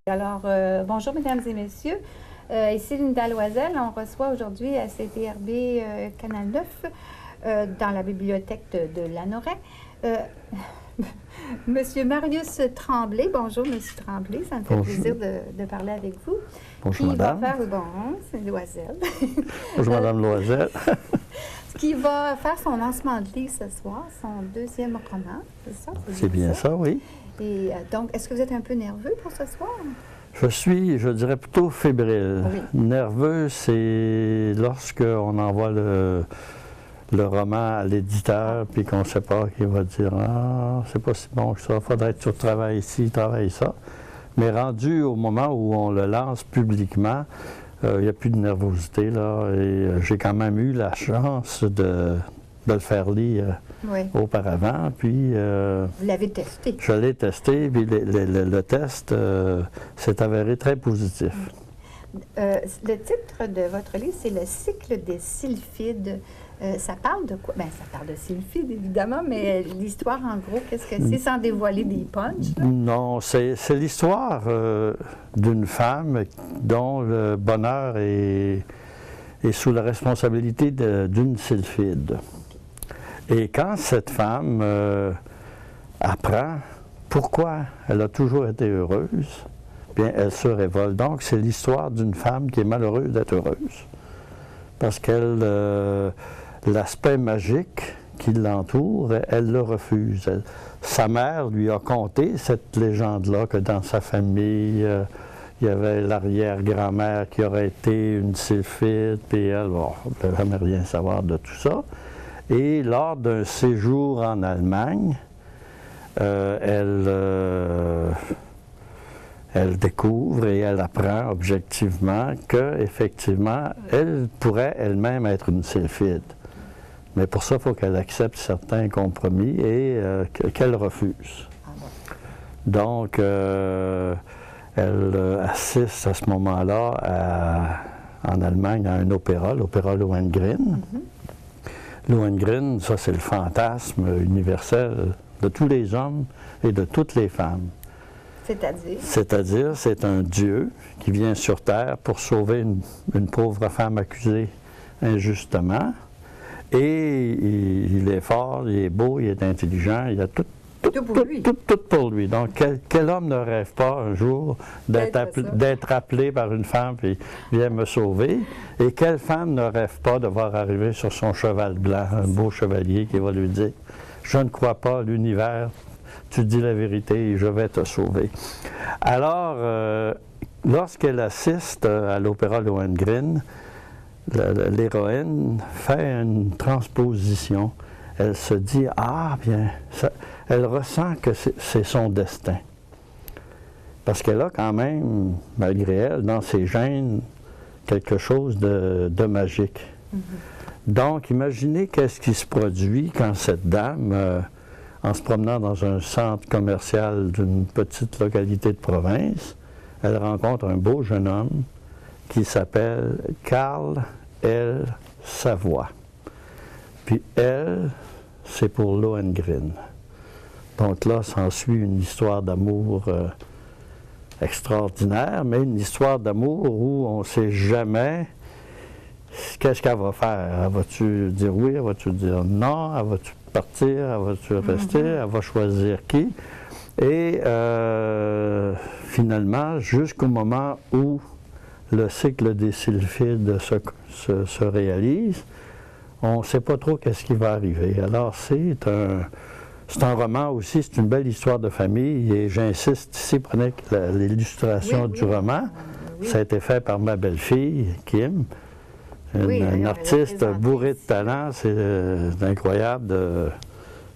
Alors, bonjour mesdames et messieurs. Ici Linda Loisel. On reçoit aujourd'hui à CTRB Canal 9, dans la bibliothèque de Lanoraie, Monsieur Marius Tremblay. Bonjour Monsieur Tremblay, ça me fait plaisir de parler avec vous. Bonjour madame. C'est Loisel. Bonjour madame Loisel. Qui va faire son lancement de livre ce soir, son deuxième roman, c'est ça? C'est bien ça, oui. Et donc, est-ce que vous êtes un peu nerveux pour ce soir? Je suis, je dirais plutôt fébrile. Oui. Nerveux, c'est lorsqu'on envoie le roman à l'éditeur, puis qu'on ne sait pas, qu'il va dire « Ah, c'est pas si bon que ça, il faudrait que tu travailles ici, travaille ça ». Mais rendu au moment où on le lance publiquement, il n'y a plus de nervosité, là, et j'ai quand même eu la chance de le faire lire auparavant, puis... Vous l'avez testé? Je l'ai testé, puis le test s'est avéré très positif. Le titre de votre livre, c'est « Le cycle des sylphides ». Ça parle de quoi? Bien, ça parle de sylphides, évidemment, mais l'histoire, en gros, qu'est-ce que c'est, sans dévoiler des punchs? Là? Non, c'est l'histoire d'une femme dont le bonheur est sous la responsabilité d'une sylphide. Et quand cette femme apprend pourquoi elle a toujours été heureuse, bien, elle se révolte. Donc, c'est l'histoire d'une femme qui est malheureuse d'être heureuse. Parce qu'elle, l'aspect magique qui l'entoure, elle le refuse. Sa mère lui a conté cette légende-là, que dans sa famille, il y avait l'arrière-grand-mère qui aurait été une sylphide, puis elle, bon, elle ne veut jamais rien savoir de tout ça. Et lors d'un séjour en Allemagne, elle découvre et elle apprend objectivement qu'effectivement, elle pourrait elle-même être une sylphide. Mais pour ça, il faut qu'elle accepte certains compromis et qu'elle refuse. Donc, elle assiste à ce moment-là en Allemagne à un opéra, l'opéra Lohengrin. Lohengrin, ça c'est le fantasme universel de tous les hommes et de toutes les femmes. C'est-à-dire? C'est-à-dire, c'est un Dieu qui vient sur terre pour sauver une pauvre femme accusée injustement. Et il est fort, il est beau, il est intelligent, il a tout pour lui. Donc, quel homme ne rêve pas un jour d'être appelé par une femme et vient me sauver? Et quelle femme ne rêve pas de voir arriver sur son cheval blanc un beau chevalier qui va lui dire « Je ne crois pas à l'univers, tu dis la vérité et je vais te sauver. » Alors, lorsqu'elle assiste à l'opéra Lohengrin, l'héroïne fait une transposition. Elle se dit « Ah, bien, ça, elle ressent que c'est son destin. » Parce qu'elle a quand même, malgré elle, dans ses gènes, quelque chose de magique. Donc, imaginez qu'est-ce qui se produit quand cette dame, en se promenant dans un centre commercial d'une petite localité de province, elle rencontre un beau jeune homme qui s'appelle Karl L. Savoie. Puis elle, c'est pour Lohengrin. Donc là, s'ensuit une histoire d'amour extraordinaire, mais une histoire d'amour où on ne sait jamais qu'est-ce qu'elle va faire. Va-tu dire oui, va-tu dire non, va-tu partir, va-tu rester, elle va choisir qui. Et finalement, jusqu'au moment où le cycle des sylphides se réalise, on ne sait pas trop qu'est-ce qui va arriver. Alors, c'est un roman aussi, c'est une belle histoire de famille, et j'insiste ici, prenez l'illustration du roman. Ça a été fait par ma belle-fille, Kim, une artiste bourrée de talent. C'est incroyable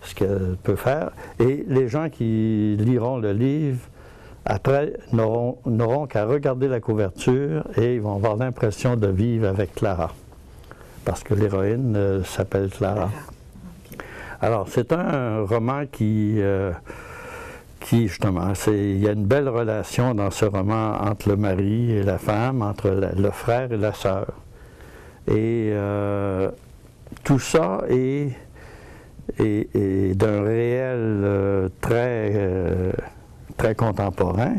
ce qu'elle peut faire. Et les gens qui liront le livre, après, n'auront qu'à regarder la couverture et ils vont avoir l'impression de vivre avec Clara. Parce que l'héroïne s'appelle Clara. Alors, c'est un roman qui justement, il y a une belle relation dans ce roman entre le mari et la femme, entre le frère et la sœur. Et tout ça est d'un réel très contemporain,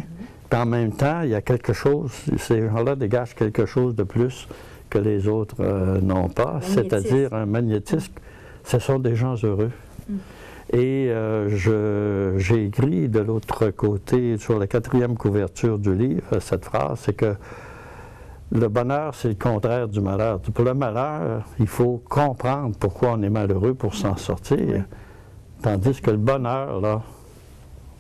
Puis en même temps, il y a quelque chose, ces gens-là dégagent quelque chose de plus que les autres n'ont pas, c'est-à-dire un magnétisme. Ce sont des gens heureux. Et j'ai écrit de l'autre côté, sur la 4e couverture du livre, cette phrase, c'est que le bonheur, c'est le contraire du malheur. Pour le malheur, il faut comprendre pourquoi on est malheureux pour s'en sortir. Oui. Tandis que le bonheur, là,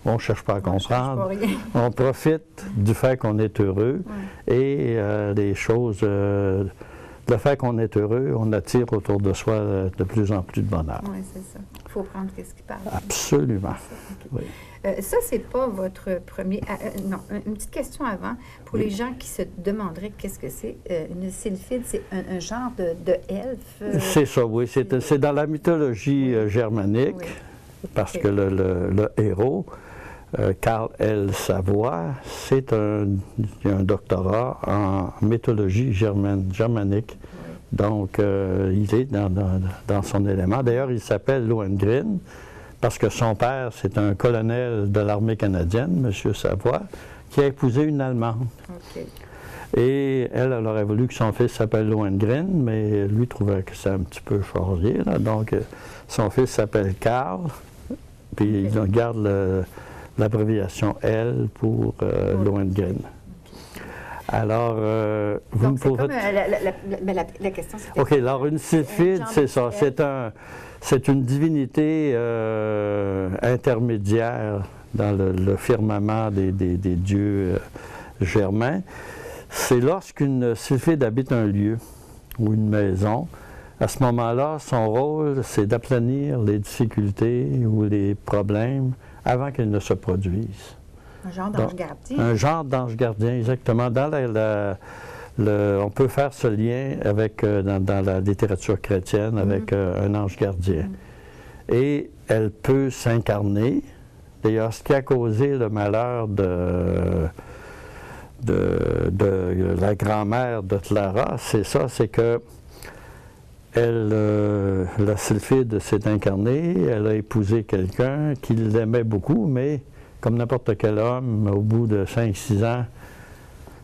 on ne cherche pas à comprendre. On profite du fait qu'on est heureux et les choses... le fait qu'on est heureux, on attire autour de soi de plus en plus de bonheur. Oui, c'est ça. Il faut prendre ce qui parle. Absolument. Okay. Oui. Ça, c'est pas votre premier... non, une petite question avant. Pour les gens qui se demanderaient qu'est-ce que c'est, une sylphide, c'est un genre de elfe? C'est ça, oui. C'est dans la mythologie germanique, parce que le héros, Karl L. Savoie, c'est un doctorat en mythologie germanique. Donc, il est dans son élément. D'ailleurs, il s'appelle Lohengrin, parce que son père, c'est un colonel de l'armée canadienne, M. Savoie, qui a épousé une Allemande. Okay. Et elle aurait voulu que son fils s'appelle Lohengrin, mais lui trouvait que c'est un petit peu chargé. Là. Donc, son fils s'appelle Karl, puis il garde l'abréviation L pour Lohengrin. Alors, vous me posez... la question, c'était... OK, alors une sylphide, c'est ça. C'est une divinité intermédiaire dans le firmament des dieux germains. C'est lorsqu'une sylphide habite un lieu ou une maison, à ce moment-là, son rôle, c'est d'aplanir les difficultés ou les problèmes avant qu'elles ne se produisent. Un genre d'ange gardien. Un genre d'ange gardien, exactement. On peut faire ce lien avec, dans la littérature chrétienne avec un ange gardien. Et elle peut s'incarner. D'ailleurs, ce qui a causé le malheur de la grand-mère de Clara, c'est ça, c'est que la sylphide s'est incarnée, elle a épousé quelqu'un qui l'aimait beaucoup, mais comme n'importe quel homme, au bout de 5-6 ans,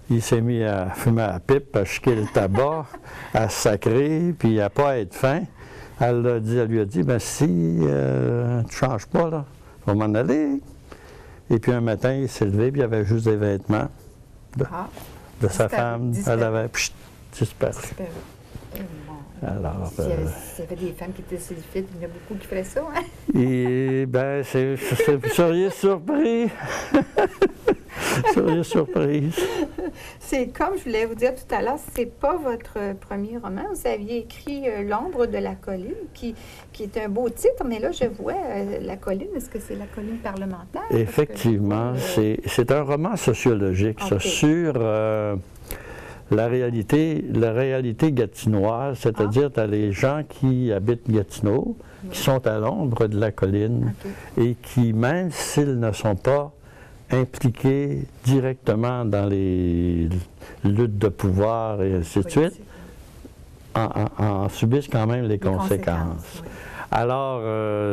il s'est mis à fumer à la pipe, à chiquer le tabac, à se sacrer, puis à pas être fin. Elle lui a dit, ben si tu ne changes pas, là, on va m'en aller. Et puis un matin, il s'est levé, puis il y avait juste des vêtements de sa femme. Elle avait disparu. Alors, s'il y avait des femmes qui étaient sylphides, il y en a beaucoup qui feraient ça, hein? Et bien, vous seriez surpris. Vous seriez surprise. C'est comme je voulais vous dire tout à l'heure, c'est pas votre premier roman. Vous aviez écrit L'ombre de la colline, qui est un beau titre, mais là, je vois la colline. Est-ce que c'est la colline parlementaire? Effectivement, c'est un roman sociologique, ça, sur... la réalité gatinoise, c'est-à-dire tu as les gens qui habitent Gatineau, qui sont à l'ombre de la colline et qui, même s'ils ne sont pas impliqués directement dans les luttes de pouvoir et ainsi de suite, en subissent quand même les conséquences. Oui. Alors,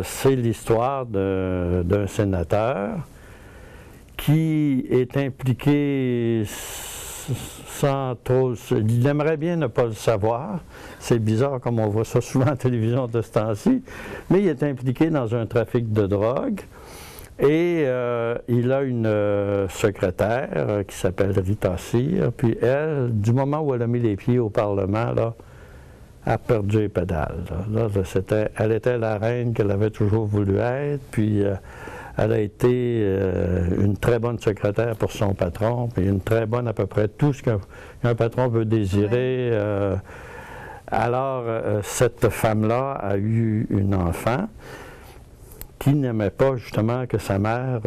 c'est l'histoire d'un sénateur qui est impliqué sans trop... Il aimerait bien ne pas le savoir. C'est bizarre comme on voit ça souvent en télévision de ce temps-ci. Mais il est impliqué dans un trafic de drogue. Et il a une secrétaire qui s'appelle Rita Cyr. Puis elle, du moment où elle a mis les pieds au Parlement, là, a perdu les pédales. Elle était la reine qu'elle avait toujours voulu être. Puis... elle a été une très bonne secrétaire pour son patron, puis une très bonne à peu près tout ce qu'un patron veut désirer. Alors, cette femme-là a eu une enfant qui n'aimait pas justement que sa mère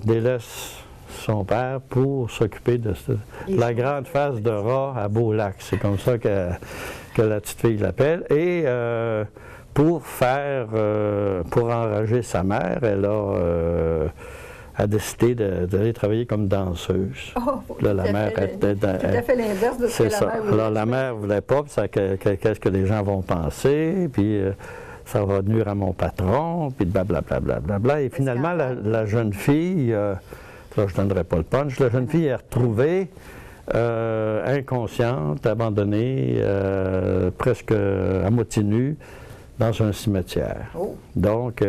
délaisse son père pour s'occuper de la grande face de rat à Beau-Lac. C'est comme ça que la petite fille l'appelle. Et... pour enrager sa mère, elle a décidé d'aller travailler comme danseuse. Là, la mère était tout à fait l'inverse de ce que la mère voulait. Alors la mère ne voulait pas, qu'est-ce que les gens vont penser, puis ça va nuire à mon patron, puis blablabla. Et finalement, la jeune fille là, je ne donnerai pas le punch. La jeune fille est retrouvée inconsciente, abandonnée, presque à moitié nue, dans un cimetière. Oh. Donc,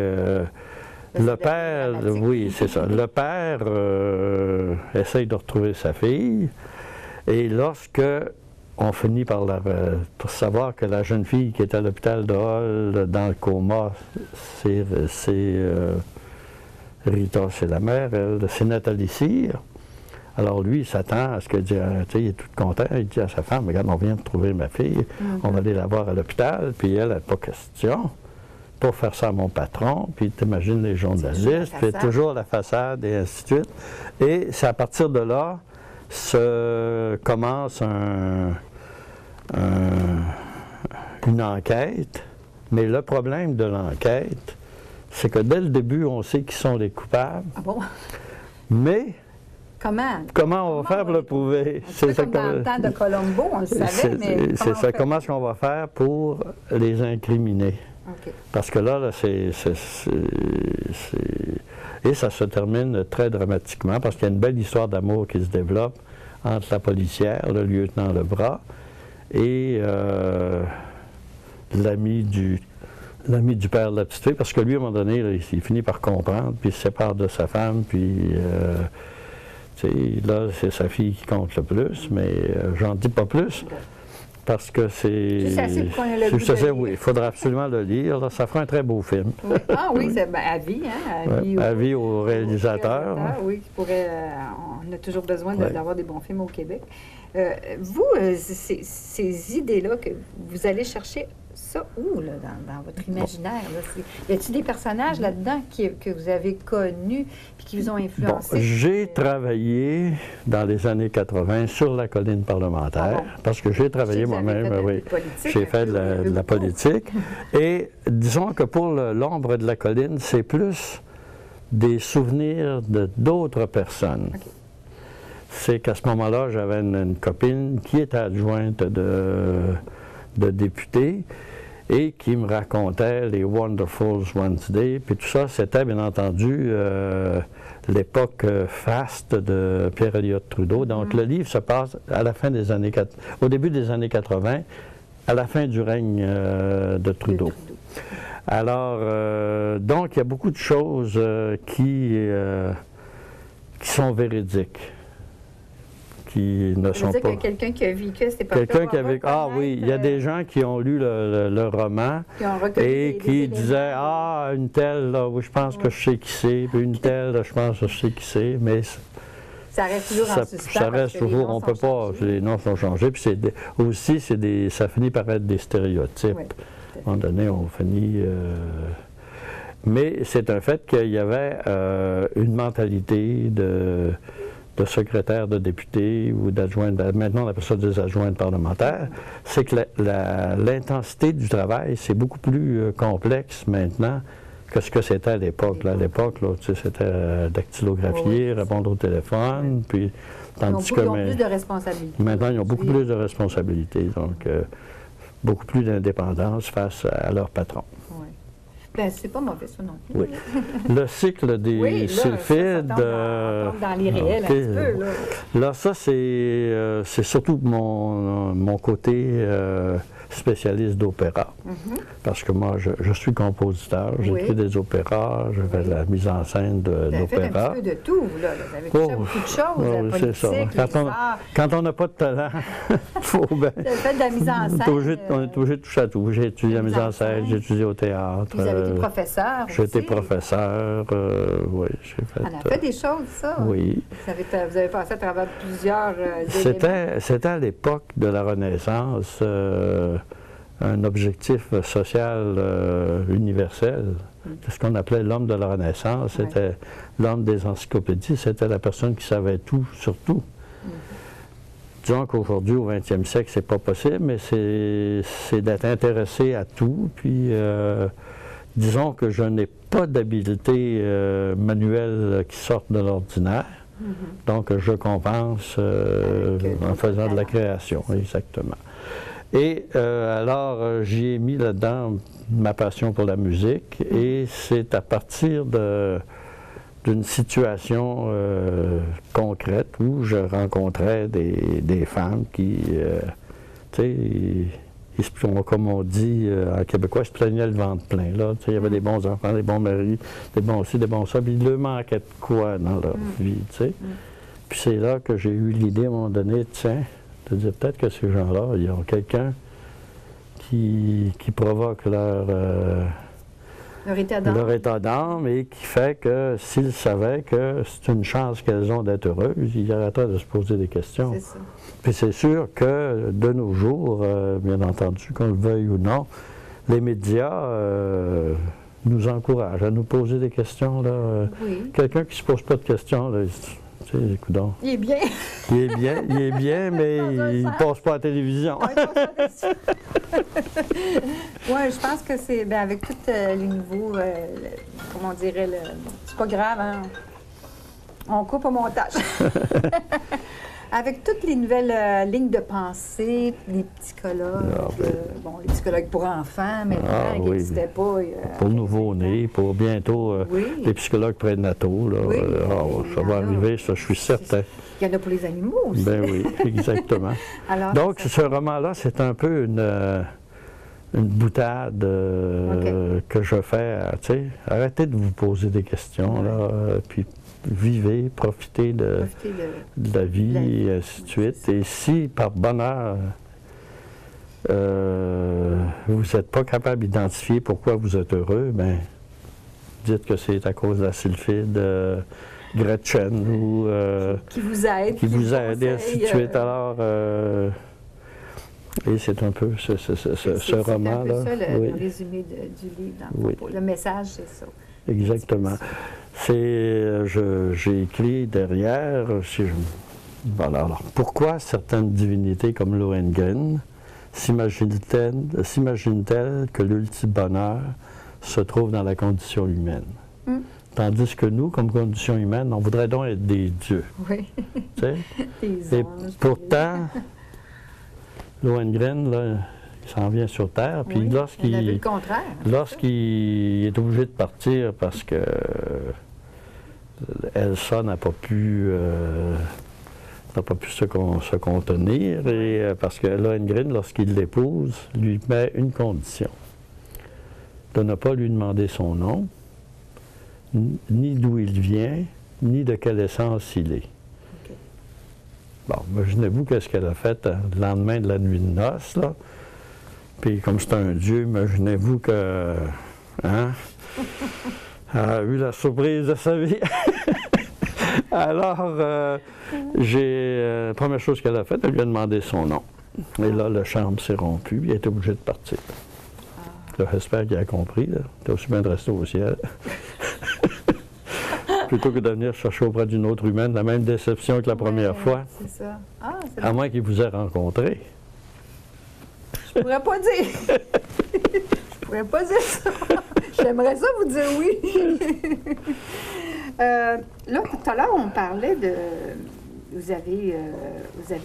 le père, oui, c'est ça. Le père essaye de retrouver sa fille, et lorsque on finit par savoir que la jeune fille qui est à l'hôpital de Hall, dans le coma, c'est Rita, c'est la mère, c'est Nathalie Cyr. Alors lui, il s'attend à ce qu'il il est tout content, il dit à sa femme, regarde, on vient de trouver ma fille, on va aller la voir à l'hôpital, puis elle n'a pas question. Pour faire ça à mon patron, puis t'imagines les journalistes, puis toujours la façade, et ainsi de suite. Et c'est à partir de là commence une enquête, mais le problème de l'enquête, c'est que dès le début, on sait qui sont les coupables. Ah bon? Mais comment on va faire pour le prouver? C'est comme dans le temps de Colombo, on le savait, mais c'est ça. Comment est-ce qu'on va faire pour les incriminer? Okay. Parce que là, et ça se termine très dramatiquement, parce qu'il y a une belle histoire d'amour qui se développe entre la policière, le lieutenant Lebras, et l'ami du père de la petite fille, parce que lui, à un moment donné, là, il finit par comprendre, puis il se sépare de sa femme, puis là, c'est sa fille qui compte le plus, mais j'en dis pas plus. Parce que c'est assez pour qu'on ait le goût. Oui, il faudra absolument le lire. Là, ça fera un très beau film. Oui. Ah oui, c'est à vie, hein? À vie au réalisateur. Oui, on a toujours besoin d'avoir des bons films au Québec. Vous, ces idées-là, que vous allez chercher ça où, là, dans votre imaginaire? Y a-t-il des personnages là-dedans que vous avez connus et qui vous ont influencé? J'ai travaillé dans les années 80 sur la colline parlementaire, parce que j'ai travaillé moi-même, oui. J'ai fait de la politique. Et disons que pour l'ombre de la colline, c'est plus des souvenirs d'autres personnes. Okay. C'est qu'à ce moment-là, j'avais une copine qui était adjointe de député et qui me racontait les Wonderful Wednesday, puis tout ça, c'était bien entendu l'époque faste de Pierre Elliott Trudeau. Donc le livre se passe à la fin des années au début des années 80, à la fin du règne de Trudeau. Alors, donc il y a beaucoup de choses qui sont véridiques. Qui ne sont pas. Quelqu'un qui a vécu, c'est pas quelqu'un qui a vécu. Ah oui, il y a des gens qui ont lu le roman et qui disaient une telle, là, oui, je pense que je sais qui c'est, puis une telle, je pense que je sais qui c'est, mais ça reste toujours en suspens. Ça reste toujours, on ne peut pas, les noms sont changés, puis aussi, ça finit par être des stéréotypes. Oui, à un moment donné, on finit. Mais c'est un fait qu'il y avait une mentalité de secrétaire de député ou d'adjointe, maintenant on appelle ça des adjointes parlementaires, c'est que l'intensité du travail, c'est beaucoup plus complexe maintenant que ce que c'était à l'époque. À l'époque, c'était dactylographier, répondre au téléphone, puis tandis que ils ont plus de responsabilités. Maintenant, ils ont beaucoup plus de responsabilités, donc beaucoup plus d'indépendance face à leur patron. Ben, c'est pas mauvais, ça non plus. Oui. Le cycle des sulfides. Ça tombe dans les réels un petit peu. Là, ça, c'est surtout mon côté spécialiste d'opéra. Parce que moi, je suis compositeur, j'écris des opéras, je fais de la mise en scène d'opéra. Vous avez fait un petit peu de tout, là. Vous avez touché à beaucoup de choses, la politique, quand on n'a pas de talent, il faut bien... Vous avez fait de la mise en scène. On est obligé de toucher à tout. J'ai étudié la mise en scène, j'ai étudié au théâtre. Vous avez été professeur aussi. J'ai été professeur, oui, j'ai fait... On a fait des choses, ça. Oui. Vous avez passé à travers plusieurs éléments. C'était à l'époque de la Renaissance un objectif social universel. C'est ce qu'on appelait l'homme de la Renaissance. C'était l'homme des encyclopédies. C'était la personne qui savait tout sur tout. Disons qu'aujourd'hui, au 20e siècle, c'est pas possible, mais c'est d'être intéressé à tout. Puis, disons que je n'ai pas d'habileté manuelle qui sorte de l'ordinaire. Donc, je compense en faisant de la création, exactement. Et alors, j'y ai mis là-dedans ma passion pour la musique, et c'est à partir de d'une situation concrète où je rencontrais des femmes qui, tu sais, comme on dit en québécois, ils se plaignaient le ventre plein. Là. Tu sais, il y avait des bons enfants, des bons maris, des bons ci, des bons ça, puis il leur manquait de quoi dans leur vie. Tu sais. Puis c'est là que j'ai eu l'idée à un moment donné, tiens, de dire peut-être que ces gens-là, ils ont quelqu'un qui provoque leur état d'âme et qui fait que s'ils savaient que c'est une chance qu'elles ont d'être heureuses, ils arrêteraient de se poser des questions. C'est ça. Puis c'est sûr que de nos jours, bien entendu, qu'on le veuille ou non, les médias nous encouragent à nous poser des questions. Là. Oui. Quelqu'un qui ne se pose pas de questions, là, tu sais, coudonc. Il est bien. Il est bien, mais il ne passe pas à la télévision. Oui, je pense que c'est, bien, avec tous les nouveaux, comment on dirait, c'est pas grave, hein? On coupe au montage. Avec toutes les nouvelles lignes de pensée, les psychologues, bon, les psychologues pour enfants, maintenant, qui n'existaient pas. Pour nouveau-nés, pour bientôt les psychologues prénataux, là, Oui, ça va arriver, ça, je suis certain. Il y en a pour les animaux aussi. Ben oui, exactement. Alors, donc, ce roman-là, c'est un peu une boutade que je fais, tu sais, arrêtez de vous poser des questions, là, puis vivez, profitez de la vie, et ainsi de suite. Et si, par bonheur, vous n'êtes pas capable d'identifier pourquoi vous êtes heureux, bien, dites que c'est à cause de la sylphide Gretchen ou... qui vous aide. et ainsi de suite. Alors... et c'est un peu ce roman-là. C'est un peu ça le résumé du livre. Le message, c'est ça. Exactement. J'ai écrit derrière, voilà, alors, pourquoi certaines divinités comme Lohengrin s'imaginent-elles que l'ultime bonheur se trouve dans la condition humaine? Tandis que nous, comme condition humaine, on voudrait donc être des dieux. Oui. Tu sais? Et pourtant, Lohengrin, là, il s'en vient sur Terre, puis lorsqu'il est obligé de partir parce que Elsa n'a pas pu se contenir, et parce que Lohengrin, lorsqu'il l'épouse, lui met une condition, de ne pas lui demander son nom, ni d'où il vient, ni de quelle essence il est. Bon, imaginez-vous qu'est-ce qu'elle a fait le lendemain de la nuit de noces, là. Puis comme c'est un dieu, imaginez-vous que, hein, elle a eu la surprise de sa vie. Alors, la première chose qu'elle a faite, elle lui a demandé son nom. Et là, le charme s'est rompu, il a été obligé de partir. Là, j'espère qu'il a compris, là. Il était aussi bien de rester au ciel. Plutôt que de venir chercher auprès d'une autre humaine la même déception que la première fois. C'est ça. À moins qu'il vous ait rencontré. Je pourrais pas dire. Je pourrais pas dire ça. J'aimerais ça vous dire oui. Là, tout à l'heure, on parlait de... Vous avez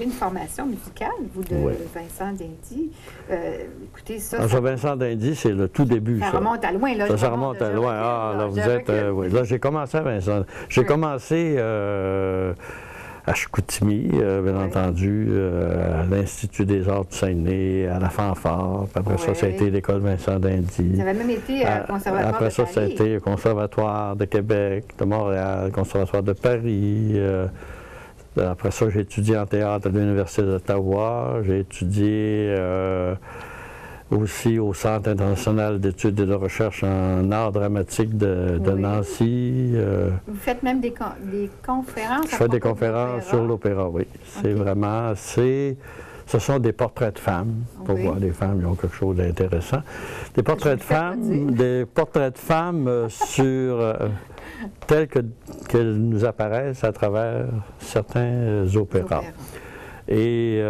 une formation musicale, vous, de Vincent d'Indy. Écoutez, ça... Vincent d'Indy, c'est le tout début. Ça remonte à loin, là. Ça remonte à loin. Là, vous êtes... oui. Là, j'ai commencé à Vincent. J'ai commencé à Chicoutimi, bien entendu, à l'Institut des arts du Saguenay, à la fanfare. Puis après ça a été l'école Vincent d'Indy. Ça avait même été au Conservatoire après de ça, Paris. ça a été au Conservatoire de Québec, de Montréal, le Conservatoire de Paris. Après ça, j'ai étudié en théâtre à l'Université d'Ottawa. J'ai étudié aussi au Centre international d'études et de recherche en art dramatique de Nancy. Vous faites même des conférences? Je fais des conférences sur l'opéra, oui. C'est vraiment... Ce sont des portraits de femmes. Pour voir les femmes, ils ont quelque chose d'intéressant. Des portraits de femmes sur... telles qu'elles nous apparaissent à travers certains opéras. Et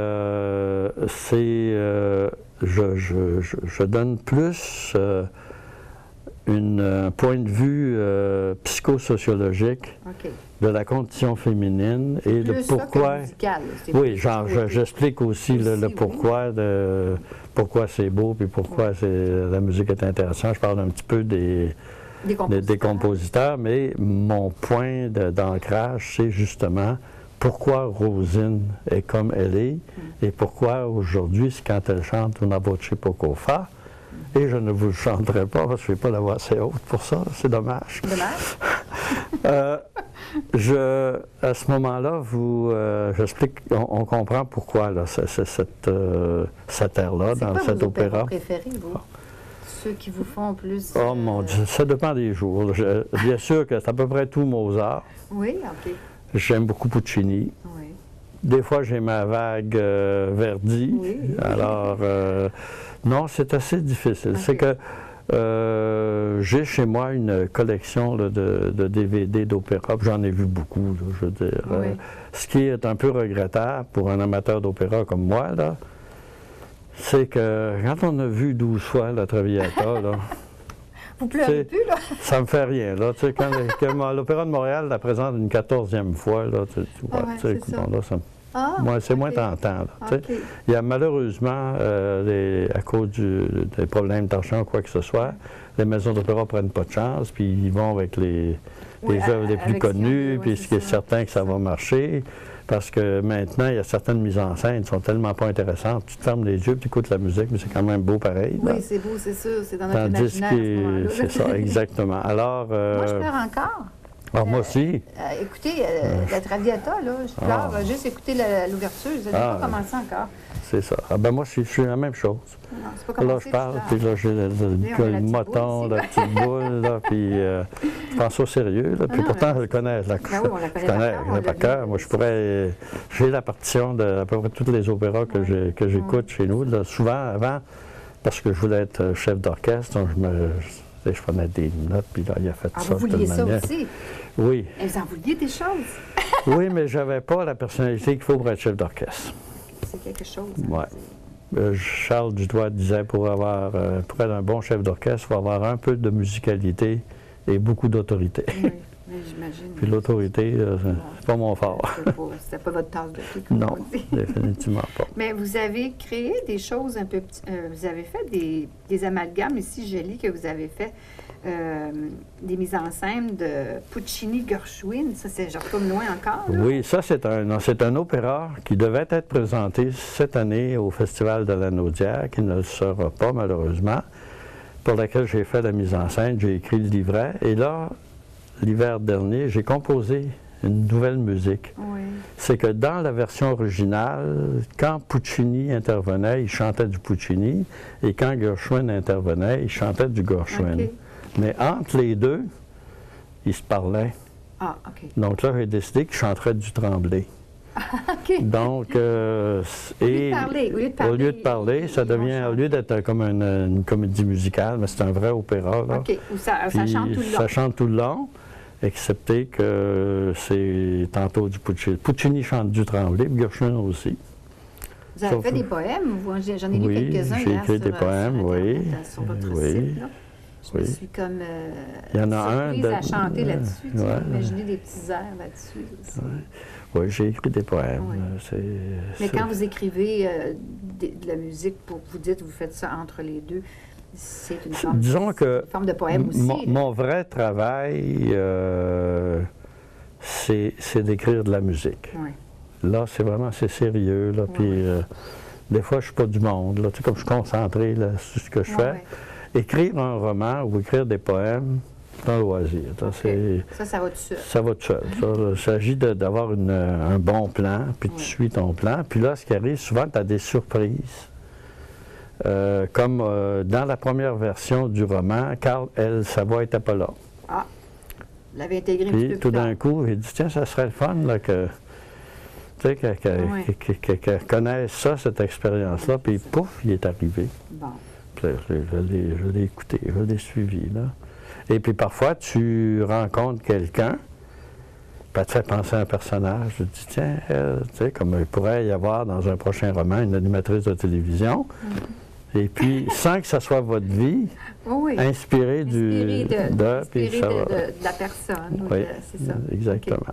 je donne plus un point de vue psychosociologique de la condition féminine et le pourquoi. Oui, j'explique aussi le pourquoi, pourquoi c'est beau et pourquoi la musique est intéressante. Je parle un petit peu des compositeurs, mais mon point d'ancrage, c'est justement pourquoi Rosine est comme elle est et pourquoi aujourd'hui, quand elle chante Una voce poco fa, et je ne vous le chanterai pas parce que je ne fais pas la voix assez haute pour ça, c'est dommage. À ce moment-là, j'explique, on comprend pourquoi là, cette air-là, dans cet opéra. C'est quoi vos préférés, vous? Ceux qui vous font plus... Oh mon Dieu, ça dépend des jours. Bien sûr que c'est à peu près tout Mozart. Oui, OK. J'aime beaucoup Puccini. Oui. Des fois, j'ai ma vague Verdi. Oui. Alors, non, c'est assez difficile. Okay. C'est que j'ai chez moi une collection là, de DVD d'opéra. J'en ai vu beaucoup, là, je veux dire. Oui. Ce qui est un peu regrettable pour un amateur d'opéra comme moi, là, c'est que quand on a vu 12 fois la Traviata, là, vous pleurez plus, là? Ça me fait rien, là. Tu sais, quand l'Opéra de Montréal la présente une 14e fois, là, c'est moins tentant, là, Okay. Il y a malheureusement, à cause des problèmes d'argent ou quoi que ce soit, les maisons d'opéra ne prennent pas de chance, puis ils vont avec les œuvres les plus connues, puis ce qui est certain que ça va marcher. Parce que maintenant, il y a certaines mises en scène qui sont tellement pas intéressantes. Tu te fermes les yeux, tu écoutes la musique, mais c'est quand même beau pareil. Oui, c'est beau, c'est sûr. C'est dans notre imaginaire à ce moment-là. C'est ça, exactement. Alors, moi, je pleure encore. Alors, moi aussi. Écoutez, la Traviata, là, je pleure. Juste écouter l'ouverture, je n'ai pas commencé encore. C'est ça. Ah ben moi, je suis la même chose. Non, c'est pas commencé, là, je parle, puis là, j'ai le moton, la petite boule, là, puis je pense au sérieux, là, puis pourtant, je le connais. Oui, on la connaît par cœur. Moi, j'ai la partition de à peu près tous les opéras que j'écoute chez nous. Là, souvent, avant, parce que je voulais être chef d'orchestre, donc je prenais des notes, puis là, il a fait ça. Vous vouliez ça aussi? Oui. Et vous en vouliez des choses? Oui, mais je n'avais pas la personnalité qu'il faut pour être chef d'orchestre. C'est quelque chose. Oui. Charles Dutoit disait pour être un bon chef d'orchestre, il faut avoir un peu de musicalité et beaucoup d'autorité. Oui, mais j'imagine. Puis l'autorité, c'est pas mon fort. C'était pas votre tasse de thé, comme non, on dit. Définitivement pas. Mais vous avez créé des choses un peu... vous avez fait des amalgames ici, je lis que vous avez fait des mises en scène de Puccini-Gershwin. Ça, je retourne loin encore, là. Oui, ça, c'est un opéra qui devait être présenté cette année au Festival de la Naudière, qui ne le sera pas, malheureusement, pour laquelle j'ai fait la mise en scène, j'ai écrit le livret. Et là, l'hiver dernier, j'ai composé une nouvelle musique. Oui. C'est que dans la version originale, quand Puccini intervenait, il chantait du Puccini, et quand Gershwin intervenait, il chantait du Gershwin. Okay. Mais entre les deux, ils se parlaient. Ah, OK. Donc là, j'ai décidé que je chanterais du Tremblay. OK. Donc, au lieu de parler, ça devient, au lieu d'être comme une comédie musicale, mais c'est un vrai opéra. Là. OK, où ça chante tout le long. Ça chante tout le long, excepté que c'est tantôt du Puccini. Puccini chante du Tremblay, puis Gershwin aussi. Vous avez fait des poèmes, j'en ai lu quelques-uns. Oui, j'ai écrit des poèmes, sur votre site, là. Je me suis comme il y en a surprise à chanter là-dessus. Ouais. Imaginez des petits airs là-dessus. Oui, j'ai écrit des poèmes. Ouais. Mais quand vous écrivez de la musique, vous dites que vous faites ça entre les deux, c'est une forme, forme de poème aussi. Mon vrai travail, c'est d'écrire de la musique. Ouais. Là, c'est sérieux. Là, puis, des fois, je ne suis pas du monde. Là, tu sais, comme je suis concentré là, sur ce que je fais. Écrire un roman ou écrire des poèmes, c'est un loisir. Okay. Ça va tout seul. Ça va tout seul. Il s'agit d'avoir un bon plan, puis tu suis ton plan. Puis là, ce qui arrive, souvent, tu as des surprises. Comme dans la première version du roman, Carl, sa voix n'était pas là. Ah, vous l'avez intégré un petit peu plus tout d'un coup, j'ai dit, tiens, ça serait le fun là, qu'elle connaisse ça, cette expérience-là. Puis pouf, il est arrivé. Bon. Je l'ai écouté, je l'ai suivi. Là. Et puis parfois, tu rencontres quelqu'un, puis te fait penser à un personnage. Je dis, tiens, elle, tu sais, comme il pourrait y avoir dans un prochain roman une animatrice de télévision. Et puis, sans que ça soit votre vie, inspiré de la personne. Oui, c'est ça. Exactement.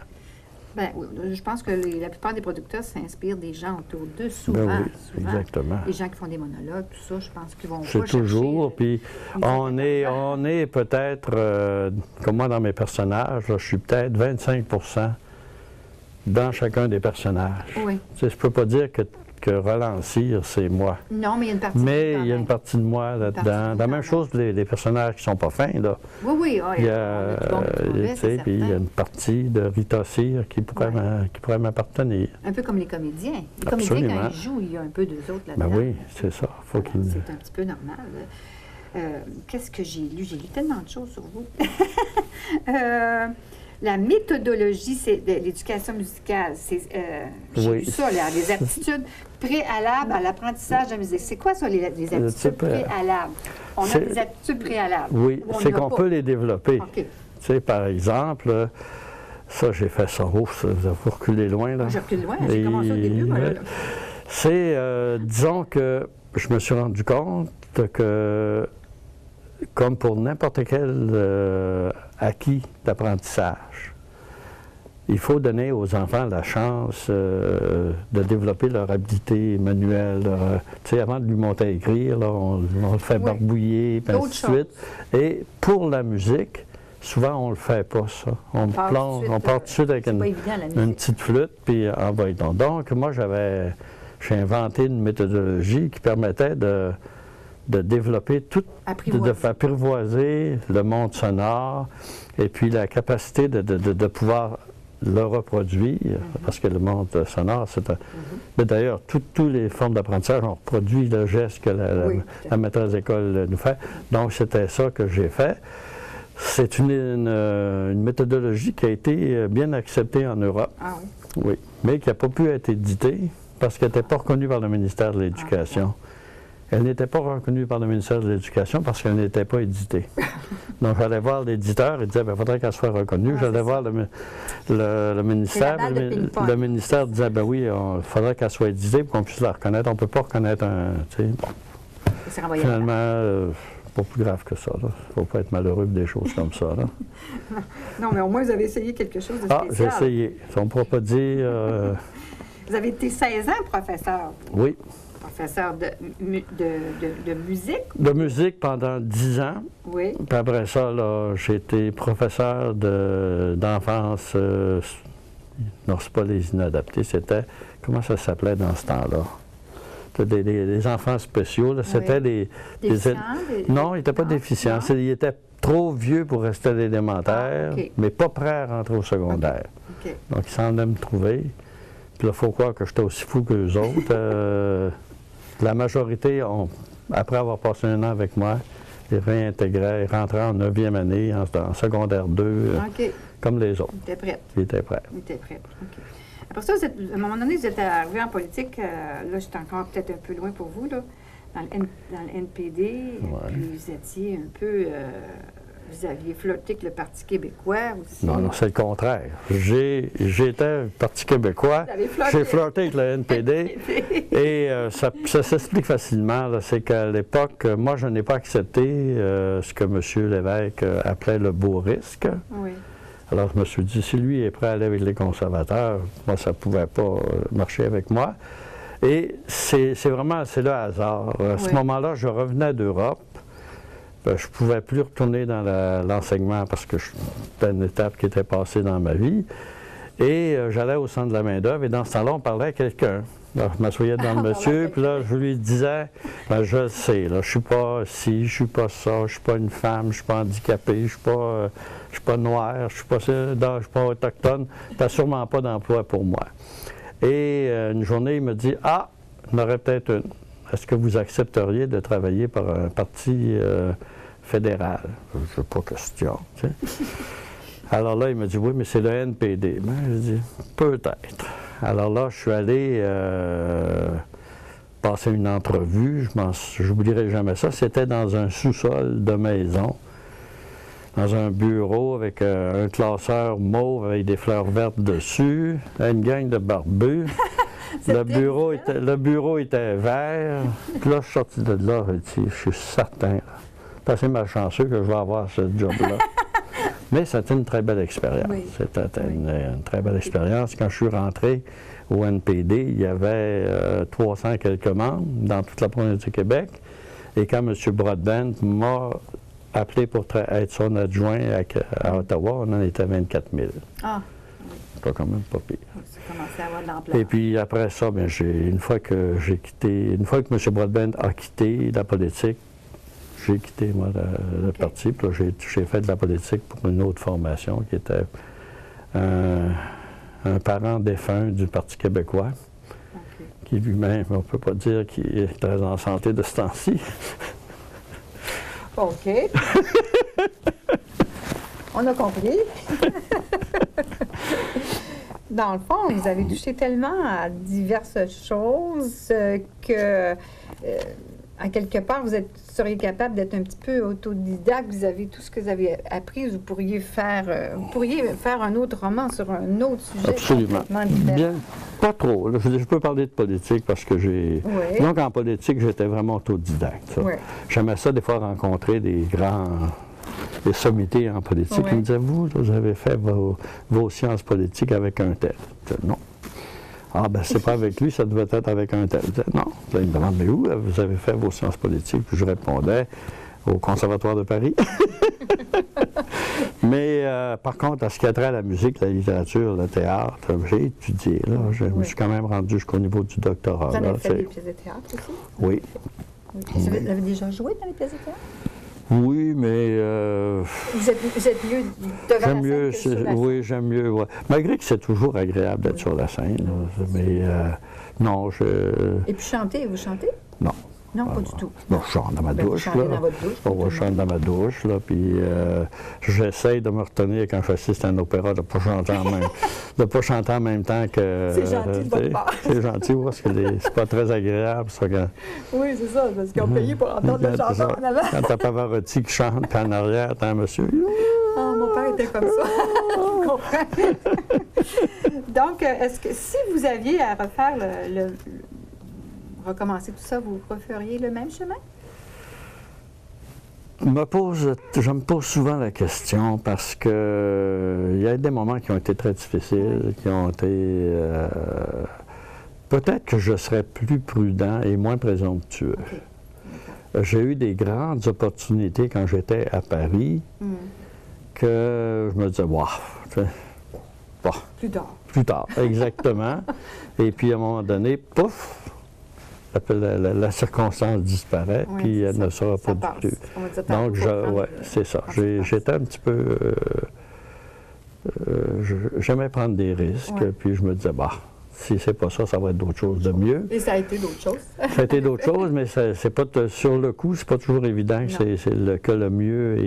Ben, oui, je pense que la plupart des producteurs s'inspirent des gens autour d'eux, souvent. Ben oui, souvent. exactement. Les gens qui font des monologues, tout ça, je pense qu'ils vont C'est pas toujours, chercher, puis on est peut-être, comme moi dans mes personnages, là, je suis peut-être 25% dans chacun des personnages. Oui. Tu sais, je peux pas dire que Relancir, c'est moi. Non, mais il y a une partie. Mais il y a une partie de moi là-dedans. La même chose, les personnages qui sont pas fins, là. Oui, oui. Il y a, tu sais, puis il y a une partie de Rita Cyr qui pourrait m'appartenir. Un peu comme les comédiens. Les Absolument. comédiens, quand ils jouent, il y a un peu d'eux autres là-dedans. Ben oui, c'est ça. Faut Alors, c'est un petit peu normal. Qu'est-ce que j'ai lu? J'ai lu tellement de choses sur vous. La méthodologie de l'éducation musicale, j'ai vu ça, là, les aptitudes préalables à l'apprentissage de la musique. C'est quoi ça, les aptitudes préalables? On a des aptitudes préalables. Oui, c'est qu'on peut les développer. OK. Tu sais, par exemple, ça, j'ai fait ça. Ouf, ça, vous avez reculé loin, là. J'ai reculé loin, j'ai commencé au début, moi, là. C'est, disons que je me suis rendu compte que, comme pour n'importe quel acquis d'apprentissage, il faut donner aux enfants la chance de développer leur habileté manuelle. Tu sais, avant de lui monter à écrire, là, on le fait barbouiller, puis ainsi de suite. Et pour la musique, souvent, on ne le fait pas, ça. On part tout de suite avec une petite flûte, puis envoyons. Donc, moi, j'ai inventé une méthodologie qui permettait de développer de apprivoiser le monde sonore et puis la capacité de pouvoir le reproduire, parce que le monde sonore, c'est un... Mais d'ailleurs, toutes les formes d'apprentissage, on reproduit le geste que la maîtresse d'école nous fait. Donc, c'était ça que j'ai fait. C'est une méthodologie qui a été bien acceptée en Europe. Ah oui? Oui, mais qui n'a pas pu être éditée parce qu'elle n'était pas reconnue par le ministère de l'Éducation. Elle n'était pas reconnue par le ministère de l'Éducation parce qu'elle n'était pas éditée. Donc, j'allais voir l'éditeur, il disait, il faudrait qu'elle soit reconnue. J'allais voir le ministère. Le ministère disait, ben oui, il faudrait qu'elle soit éditée pour qu'on puisse la reconnaître. On ne peut pas reconnaître un... Tu sais, bon. Finalement, pas plus grave que ça. Il ne faut pas être malheureux des choses comme ça. Là. Non, mais au moins, vous avez essayé quelque chose de spécial. Ah, j'ai essayé. On ne pourra pas dire... Vous avez été 16 ans professeur. Oui. Professeur de musique? De musique pendant 10 ans. Oui. Puis après ça, j'ai été professeur d'enfance. Non, c'est pas les inadaptés, c'était... Comment ça s'appelait dans ce temps-là? Des enfants spéciaux. Là. C'était déficients? Non, ils n'étaient pas déficients. Ils étaient trop vieux pour rester à l'élémentaire, mais pas prêts à rentrer au secondaire. Okay. Donc, ils s'en allaient me trouver. Puis là, il faut croire que j'étais aussi fou qu'eux autres. La majorité, après avoir passé un an avec moi, ils réintégraient, ils rentraient en 9e année, en secondaire 2, comme les autres. Ils étaient prêts. Ils étaient prêts. Ils étaient prêts. OK. Après ça, à un moment donné, vous êtes arrivé en politique, là, j'étais encore peut-être un peu loin pour vous, là, dans le NPD, puis vous étiez un peu... vous aviez flirté avec le Parti québécois aussi. Non, c'est le contraire. J'étais Parti québécois, j'ai flirté avec le NPD, et ça s'explique facilement. C'est qu'à l'époque, moi, je n'ai pas accepté ce que M. Lévesque appelait le beau risque. Oui. Alors, je me suis dit, si lui est prêt à aller avec les conservateurs, moi, ça ne pouvait pas marcher avec moi. Et c'est le hasard. À ce moment-là, je revenais d'Europe. Je ne pouvais plus retourner dans l'enseignement parce que c'était une étape qui était passée dans ma vie. Et j'allais au centre de la main-d'œuvre et dans ce temps-là, on parlait à quelqu'un. Alors, je m'assoyais devant le monsieur, puis là, je lui disais, je le sais, là, je ne suis pas ci, je ne suis pas ça, je ne suis pas une femme, je ne suis pas handicapé, je ne suis pas noir, je ne suis pas autochtone, tu n'as sûrement pas d'emploi pour moi. Et une journée, il me dit, il y en aurait peut-être une. Est-ce que vous accepteriez de travailler pour un parti fédéral? Je n'ai pas question. Tu sais. Alors là, il m'a dit, oui, mais c'est le NPD. Ben, je dis, peut-être. Alors là, je suis allé passer une entrevue. Je n'oublierai jamais ça. C'était dans un sous-sol de maison, dans un bureau avec un classeur mauve avec des fleurs vertes dessus, une gang de barbus. Le bureau était vert. Puis là, je suis sorti de là, je suis certain. C'est assez malchanceux que je vais avoir ce job-là. Mais c'était une très belle expérience. Oui. C'était une très belle expérience. Quand je suis rentré au NPD, il y avait 300 et quelques membres dans toute la province du Québec. Et quand M. Broadbent m'a appelé pour être son adjoint à Ottawa, on en était 24 000. Ah, C'était quand même pas pire. ça commençait à avoir de l'ampleur. Et puis après ça, bien, une fois que M. Broadbent a quitté la politique, j'ai quitté moi, le parti. Puis là, j'ai fait de la politique pour une autre formation qui était un parent défunt du Parti québécois, qui lui-même, on ne peut pas dire qu'il est très en santé de ce temps-ci. OK. On a compris. Dans le fond, vous avez touché tellement à diverses choses que, à quelque part, seriez capable d'être un petit peu autodidacte. Vous avez tout ce que vous avez appris. Vous pourriez faire un autre roman sur un autre sujet. Absolument. Bien, pas trop. Là, je peux parler de politique parce que Oui. Donc, en politique, j'étais vraiment autodidacte. Oui. J'aimais ça, des fois, rencontrer des sommités en politique. Oui. Ils me disaient, vous avez fait vos sciences politiques avec un tel. Je disais, non. Ah, ben c'est pas avec lui, ça devait être avec un tel. Je disais, non. Là, il me demande, mais où vous avez fait vos sciences politiques? Puis je répondais, au Conservatoire de Paris. Mais par contre, à ce qui a trait à la musique, la littérature, le théâtre, j'ai étudié. Là. Je me suis quand même rendu jusqu'au niveau du doctorat. Vous en avez fait des pièces de théâtre aussi? Oui. Vous avez déjà joué dans les pièces de théâtre? Oui, mais... Vous êtes mieux devant la scène que sur la scène? Oui, j'aime mieux. Ouais. Malgré que c'est toujours agréable d'être sur la scène. Là, mais non, Et puis chanter, vous chantez? Non. Non, pas du tout. Non, je chante dans ma douche. Vous chantez dans votre douche? Je chante dans ma douche, là, puis j'essaye de me retenir quand j'assiste à un opéra de ne pas chanter en même temps que... C'est gentil de votre part. C'est gentil, parce que c'est pas très agréable, ça, quand... Oui, c'est ça, parce qu'on payait pour entendre le chanteur en avant. Quand t'as Pavarotti qui chante, puis en arrière, t'as un monsieur... Ah, mon père était comme ça. Je comprends. Donc, est-ce que si vous aviez à refaire recommencer tout ça, vous referiez le même chemin? Je me pose souvent la question parce que il y a des moments qui ont été très difficiles, qui ont été... peut-être que je serais plus prudent et moins présomptueux. Okay. J'ai eu des grandes opportunités quand j'étais à Paris que je me disais, waouh, plus tard, exactement. Et puis à un moment donné, pouf! La circonstance disparaît, oui, puis elle ne sera pas du tout. Donc, c'est ça. J'étais un petit peu... j'aimais prendre des risques, puis je me disais, si c'est pas ça, ça va être d'autres choses de mieux. Et ça a été d'autres choses. Ça a été d'autres choses, mais c'est pas sur le coup, c'est pas toujours évident que le mieux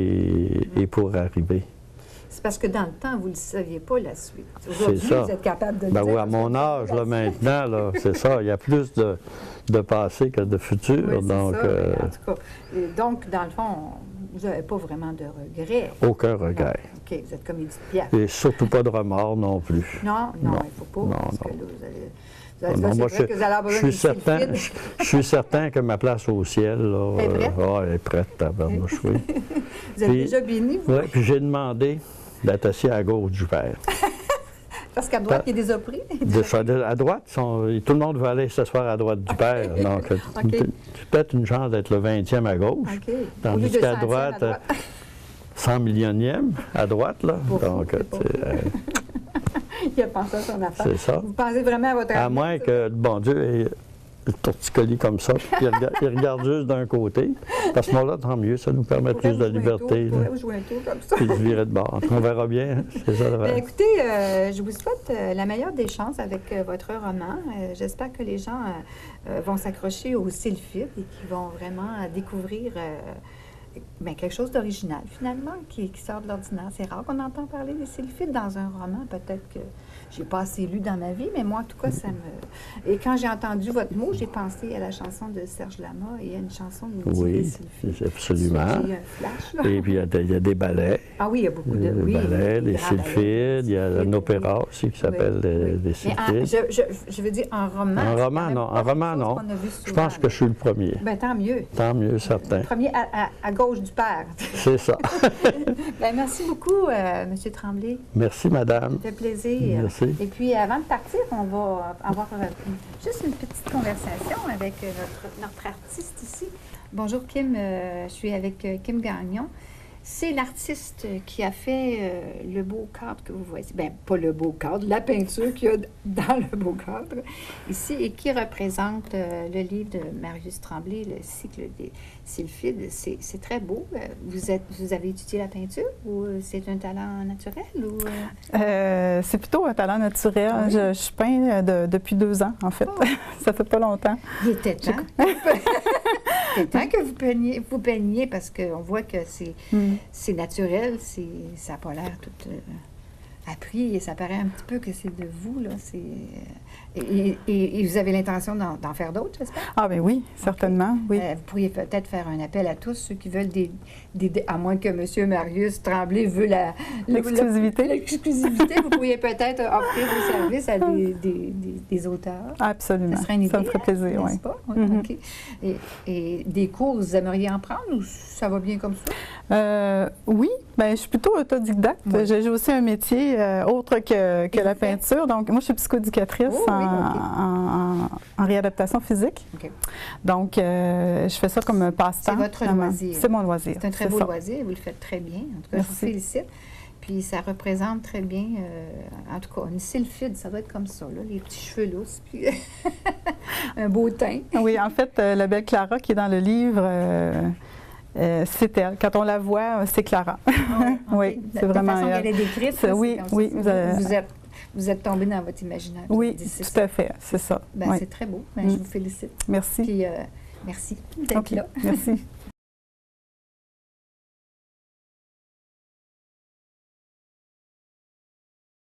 est pour arriver. C'est parce que dans le temps, vous ne saviez pas la suite. Aujourd'hui, vous êtes capable de le dire. Oui, à mon âge, là, maintenant, là, c'est ça. Il y a plus de passé que de futur. Oui, donc, ça, en tout cas. Et donc, dans le fond, vous n'avez pas vraiment de regrets. Aucun regret. Non. OK, vous êtes comme Édith Piaf. Et surtout pas de remords non plus. Non, il ne faut pas. Parce que là, je suis certain que ma place au ciel, là, elle est prête, tabarnouche, oui. Vous êtes déjà béni, vous? Oui, puis j'ai demandé d'être assis à gauche du père. Parce qu'à droite, il y a des oppris. À droite, tout le monde veut aller s'asseoir à droite du père. Donc, peut-être une chance d'être le 20e à gauche. Tandis qu'à droite, 100 millionième à droite, là. Donc, il a pensé à son affaire. C'est ça. Vous pensez vraiment à votre avenir? À moins que, bon Dieu, ait le torticolis comme ça, puis il regarde juste d'un côté. À ce moment-là, tant mieux, ça nous permet plus de liberté. Vous jouer un tour comme ça. Puis de virer de bord. On verra bien, c'est ça le rêve. Écoutez, je vous souhaite la meilleure des chances avec votre roman. J'espère que les gens vont s'accrocher aux sylphides et qu'ils vont vraiment découvrir quelque chose d'original, finalement, qui sort de l'ordinaire. C'est rare qu'on entend parler des sylphides dans un roman. Peut-être que j'ai pas assez lu dans ma vie, mais moi, en tout cas, ça me... Et quand j'ai entendu votre mot, j'ai pensé à la chanson de Serge Lama. Et il y a une chanson qui dit des sylphides. Absolument. J'ai eu un flash, là. Et puis, il y a des ballets. Ah oui, il y a beaucoup de... Des ballets, des sylphides. Il y a un opéra aussi qui s'appelle des sylphides. Je veux dire, en roman... En roman, non. En roman, non. Je pense que je suis le premier. Bien, tant mieux. Tant mieux, certain. Le premier à gauche du père. C'est ça. Ben, merci beaucoup, M. Tremblay. Merci, madame. Ça fait plaisir. Merci. Et puis, avant de partir, on va avoir juste une petite conversation avec notre artiste ici. Bonjour, Kim. Je suis avec Kim Gagnon. C'est l'artiste qui a fait le beau cadre que vous voyez. Bien, pas le beau cadre, la peinture qu'il y a dans le beau cadre ici et qui représente le livre de Marius Tremblay, Le cycle des sylphides. C'est très beau. Vous avez étudié la peinture ou c'est un talent naturel? Ou, c'est plutôt un talent naturel. Oui. Je peins depuis 2 ans, en fait. Oh. Ça fait pas longtemps. Il était temps. Il était temps que vous peigniez parce qu'on voit que c'est naturel, ça n'a pas l'air tout appris et ça paraît un petit peu que c'est de vous, là. Et vous avez l'intention d'en faire d'autres, j'espère? Ah bien oui, certainement, oui. Vous pourriez peut-être faire un appel à tous ceux qui veulent à moins que M. Marius Tremblay veut l'exclusivité. L'exclusivité, vous pourriez peut-être offrir vos services à des auteurs. Absolument, ça me ferait plaisir, oui. Pas? Mm-hmm. OK. Et des cours, vous aimeriez en prendre ou ça va bien comme ça? Oui, bien, je suis plutôt autodidacte. Oui. J'ai aussi un métier autre que la peinture. Donc, moi, je suis psychoéducatrice en réadaptation physique. Okay. Donc, je fais ça comme passe-temps. C'est votre loisir. C'est mon loisir. C'est un très beau loisir. Vous le faites très bien. En tout cas, merci. Je vous félicite. Puis, ça représente très bien, en tout cas, une sylphide, ça doit être comme ça, là, les petits cheveux lousses, puis un beau teint. Oui, en fait, la belle Clara qui est dans le livre... c'est elle. Quand on la voit, c'est Clara. Oh, okay. Oui, c'est vraiment elle. De la façon qu'elle est décrite, oui, oui. Vous êtes tombé dans votre imaginaire. Oui, tout à fait, c'est ça. Ben, oui. C'est très beau. Ben, je vous félicite. Merci. Puis, merci d'être là. Merci.